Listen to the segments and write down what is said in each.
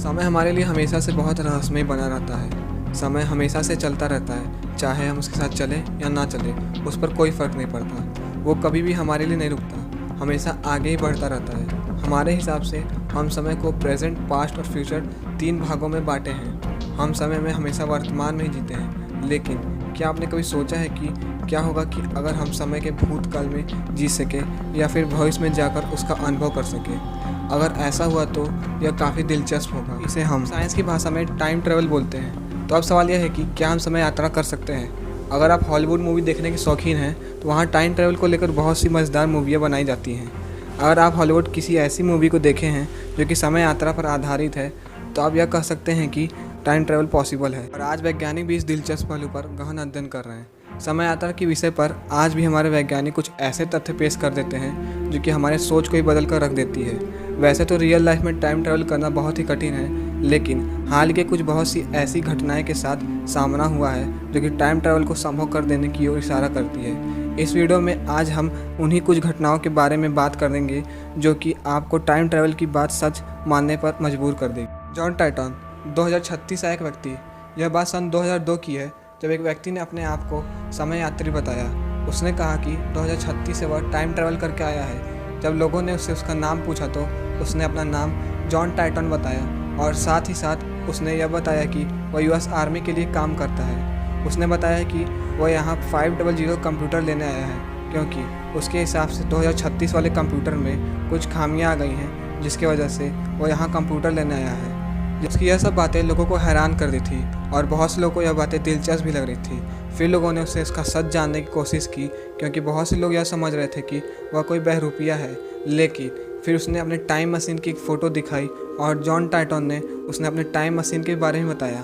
समय हमारे लिए हमेशा से बहुत रहस्यमय बना रहता है। समय हमेशा से चलता रहता है, चाहे हम उसके साथ चलें या ना चलें, उस पर कोई फ़र्क नहीं पड़ता। वो कभी भी हमारे लिए नहीं रुकता, हमेशा आगे ही बढ़ता रहता है। हमारे हिसाब से हम समय को प्रेजेंट, पास्ट और फ्यूचर 3 भागों में बांटे हैं। हम समय में हमेशा वर्तमान में ही जीते हैं, लेकिन क्या आपने कभी सोचा है कि क्या होगा कि अगर हम समय के भूतकाल में जी सकें या फिर भविष्य में जाकर उसका अनुभव कर सकें? अगर ऐसा हुआ तो यह काफ़ी दिलचस्प होगा। इसे हम साइंस की भाषा में टाइम ट्रैवल बोलते हैं। तो अब सवाल यह है कि क्या हम समय यात्रा कर सकते हैं? अगर आप हॉलीवुड मूवी देखने के शौकीन हैं तो वहाँ टाइम ट्रैवल को लेकर बहुत सी मज़ेदार मूवियाँ बनाई जाती हैं। अगर आप हॉलीवुड किसी ऐसी मूवी को देखे हैं जो कि समय यात्रा पर आधारित है, तो आप यह कह सकते हैं कि टाइम ट्रैवल पॉसिबल है। और आज वैज्ञानिक भी इस दिलचस्प पहलू पर गहन अध्ययन कर रहे हैं। समय यात्रा के विषय पर आज भी हमारे वैज्ञानिक कुछ ऐसे तथ्य पेश कर देते हैं जो कि हमारे सोच को ही बदल कर रख देती है। वैसे तो रियल लाइफ में टाइम ट्रैवल करना बहुत ही कठिन है, लेकिन हाल के कुछ बहुत सी ऐसी घटनाएं के साथ सामना हुआ है जो कि टाइम ट्रैवल को संभव कर देने की ओर इशारा करती है। इस वीडियो में आज हम उन्हीं कुछ घटनाओं के बारे में बात करेंगे जो कि आपको टाइम ट्रैवल की बात सच मानने पर मजबूर कर देगी। जॉन टाइटन 2036 का एक व्यक्ति। यह बात सन 2002 की है जब एक व्यक्ति ने अपने आप को समय यात्री बताया। उसने कहा कि 2036 से वह टाइम ट्रैवल करके आया है। जब लोगों ने उससे उसका नाम पूछा तो उसने अपना नाम जॉन टाइटन बताया और साथ ही साथ उसने यह बताया कि वह यूएस आर्मी के लिए काम करता है। उसने बताया कि वह यहाँ 500 कंप्यूटर लेने आया है क्योंकि उसके हिसाब से 2036 वाले कंप्यूटर में कुछ खामियां आ गई हैं, जिसकी वजह से वह यहाँ कंप्यूटर लेने आया है। जिसकी यह सब बातें लोगों को हैरान कर दी थी और बहुत से लोगों को यह बातें दिलचस्प भी लग रही थी। फिर लोगों ने उससे इसका सच जानने की कोशिश की क्योंकि बहुत से लोग यह समझ रहे थे कि वह कोई बहरूपिया है। लेकिन फिर उसने अपने टाइम मशीन की एक फ़ोटो दिखाई और जॉन टाइटन ने उसने अपने टाइम मशीन के बारे में बताया।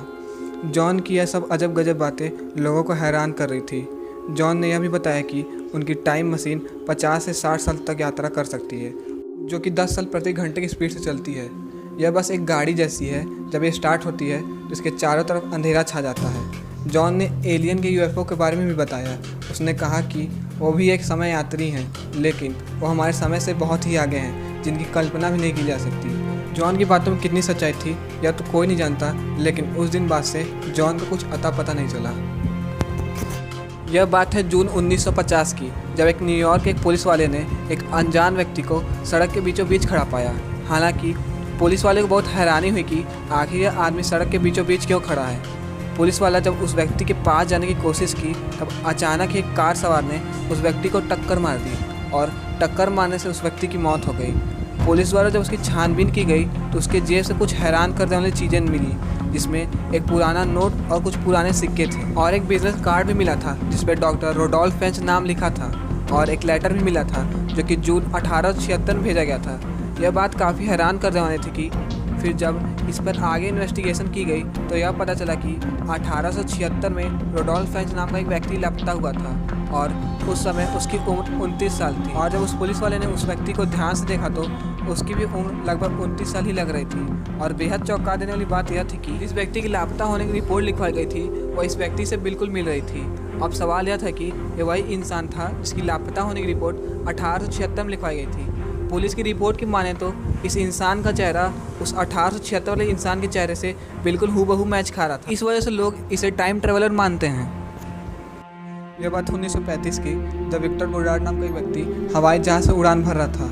जॉन की यह सब अजब गजब बातें लोगों को हैरान कर रही थी। जॉन ने यह भी बताया कि उनकी टाइम मशीन 50 से 60 साल तक यात्रा कर सकती है, जो कि 10 साल प्रति घंटे की स्पीड से चलती है। यह बस एक गाड़ी जैसी है। जब ये स्टार्ट होती है तो इसके चारों तरफ अंधेरा छा जाता है। जॉन ने एलियन के यूएफओ के बारे में भी बताया। उसने कहा कि वो भी एक समय यात्री हैं, लेकिन वो हमारे समय से बहुत ही आगे हैं, जिनकी कल्पना भी नहीं की जा सकती। जॉन की बातों में कितनी सच्चाई थी यह तो कोई नहीं जानता, लेकिन उस दिन बाद से जॉन को कुछ अता पता नहीं चला। यह बात है जून 1950 की, जब एक न्यूयॉर्क के एक पुलिस वाले ने एक अनजान व्यक्ति को सड़क के बीचों बीच खड़ा पाया। हालांकि पुलिस वाले को बहुत हैरानी हुई कि आखिर यह आदमी सड़क के बीचों बीच क्यों खड़ा है। पुलिस वाला जब उस व्यक्ति के पास जाने की कोशिश की तब अचानक एक कार सवार ने उस व्यक्ति को टक्कर मार दी और टक्कर मारने से उस व्यक्ति की मौत हो गई। पुलिस द्वारा जब उसकी छानबीन की गई तो उसके जेब से कुछ हैरान कर देने वाली चीज़ें मिली, जिसमें एक पुराना नोट और कुछ पुराने सिक्के थे और एक बिजनेस कार्ड भी मिला था जिस पर डॉक्टर रोडोल्फ फेंच नाम लिखा था, और एक लेटर भी मिला था जो कि जून 1876 में भेजा गया था। यह बात काफ़ी हैरान कर देने वाली थी कि फिर जब इस पर आगे इन्वेस्टिगेशन की गई तो यह पता चला कि 1876 में रोडोल्फ फेंच नाम का एक व्यक्ति लापता हुआ था और उस समय उसकी उम्र 29 साल थी। और जब उस पुलिस वाले ने उस व्यक्ति को ध्यान से देखा तो उसकी भी उम्र लगभग 29 साल ही लग रही थी। और बेहद चौंका देने वाली बात यह थी कि इस व्यक्ति की लापता होने की रिपोर्ट लिखवाई गई थी वह इस व्यक्ति से बिल्कुल मिल रही थी। अब सवाल यह था कि यह वही इंसान था जिसकी लापता होने की रिपोर्ट 1876 में लिखवाई गई थी। पुलिस की रिपोर्ट की माने तो इस इंसान का चेहरा उस 1876 वाले इंसान के चेहरे से बिल्कुल हूबहू मैच खा रहा था। इस वजह से लोग इसे टाइम ट्रेवलर मानते हैं। यह बात 1935 की, जब विक्टर गोडार्ड नाम का एक व्यक्ति हवाई जहाज से उड़ान भर रहा था।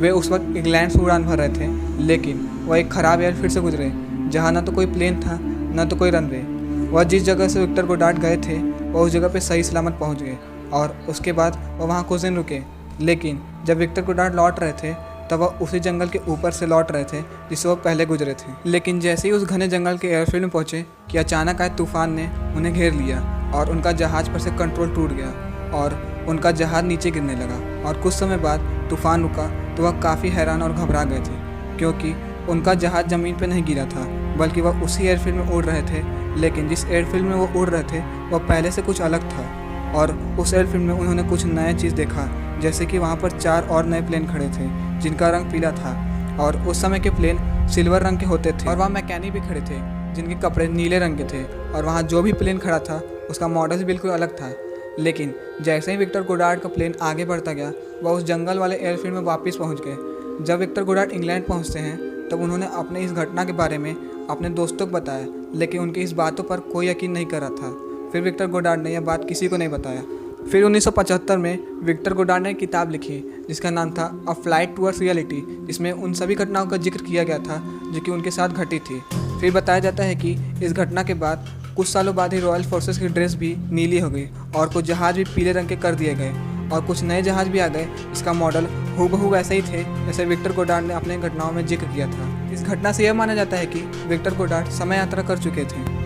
वे उस वक्त इंग्लैंड से उड़ान भर रहे थे, लेकिन वह एक ख़राब एयरफील्ड से गुजरे जहाँ न तो कोई प्लेन था न तो कोई रनवे। वह जिस जगह से विक्टर गोडार्ड गए थे वह उस जगह पर सही सलामत पहुँच गए और उसके बाद वह वहाँ कुछ दिन रुके। लेकिन जब विक्टर गोडार्ड लौट रहे थे तब वह उसी जंगल के ऊपर से लौट रहे थे जिससे वो पहले गुजरे थे। लेकिन जैसे ही उस घने जंगल के एयरफील्ड में पहुंचे कि अचानक आए तूफान ने उन्हें घेर लिया और उनका जहाज पर से कंट्रोल टूट गया और उनका जहाज नीचे गिरने लगा। और कुछ समय बाद तूफान रुका तो वह काफ़ी हैरान और घबरा गए थे क्योंकि उनका जहाज ज़मीन पर नहीं गिरा था, बल्कि वह उसी एयरफील्ड में उड़ रहे थे। लेकिन जिस एयरफील्ड में वो उड़ रहे थे वह पहले से कुछ अलग था और उस एयरफील्ड में उन्होंने कुछ नया चीज़ देखा, जैसे कि वहाँ पर 4 और नए प्लेन खड़े थे जिनका रंग पीला था और उस समय के प्लेन सिल्वर रंग के होते थे। और वहाँ मैकेनिक भी खड़े थे जिनके कपड़े नीले रंग के थे और वहाँ जो भी प्लेन खड़ा था उसका मॉडल बिल्कुल अलग था। लेकिन जैसे ही विक्टर गोडार्ड का प्लेन आगे बढ़ता गया वह उस जंगल वाले एयरफील्ड में वापस पहुँच गए। जब विक्टर गोडार्ड इंग्लैंड पहुँचते हैं तब उन्होंने अपने इस घटना के बारे में अपने दोस्तों को बताया, लेकिन उनकी इस बातों पर कोई यकीन नहीं कर रहा था। फिर विक्टर गोडार्ड ने यह बात किसी को नहीं बताया। फिर 1975 में विक्टर गोडार्ड ने एक किताब लिखी जिसका नाम था अ फ्लाइट टूवर्ड्स रियलिटी, जिसमें उन सभी घटनाओं का जिक्र किया गया था जो कि उनके साथ घटी थी। फिर बताया जाता है कि इस घटना के बाद कुछ सालों बाद ही रॉयल फोर्सेस की ड्रेस भी नीली हो गई और कुछ जहाज़ भी पीले रंग के कर दिए गए और कुछ नए जहाज़ भी आ गए जिसका मॉडल हूबहू वैसे ही थे जैसे विक्टर गोडार्ड ने अपने घटनाओं में जिक्र किया था। इस घटना से यह माना जाता है कि विक्टर गोडार्ड समय यात्रा कर चुके थे।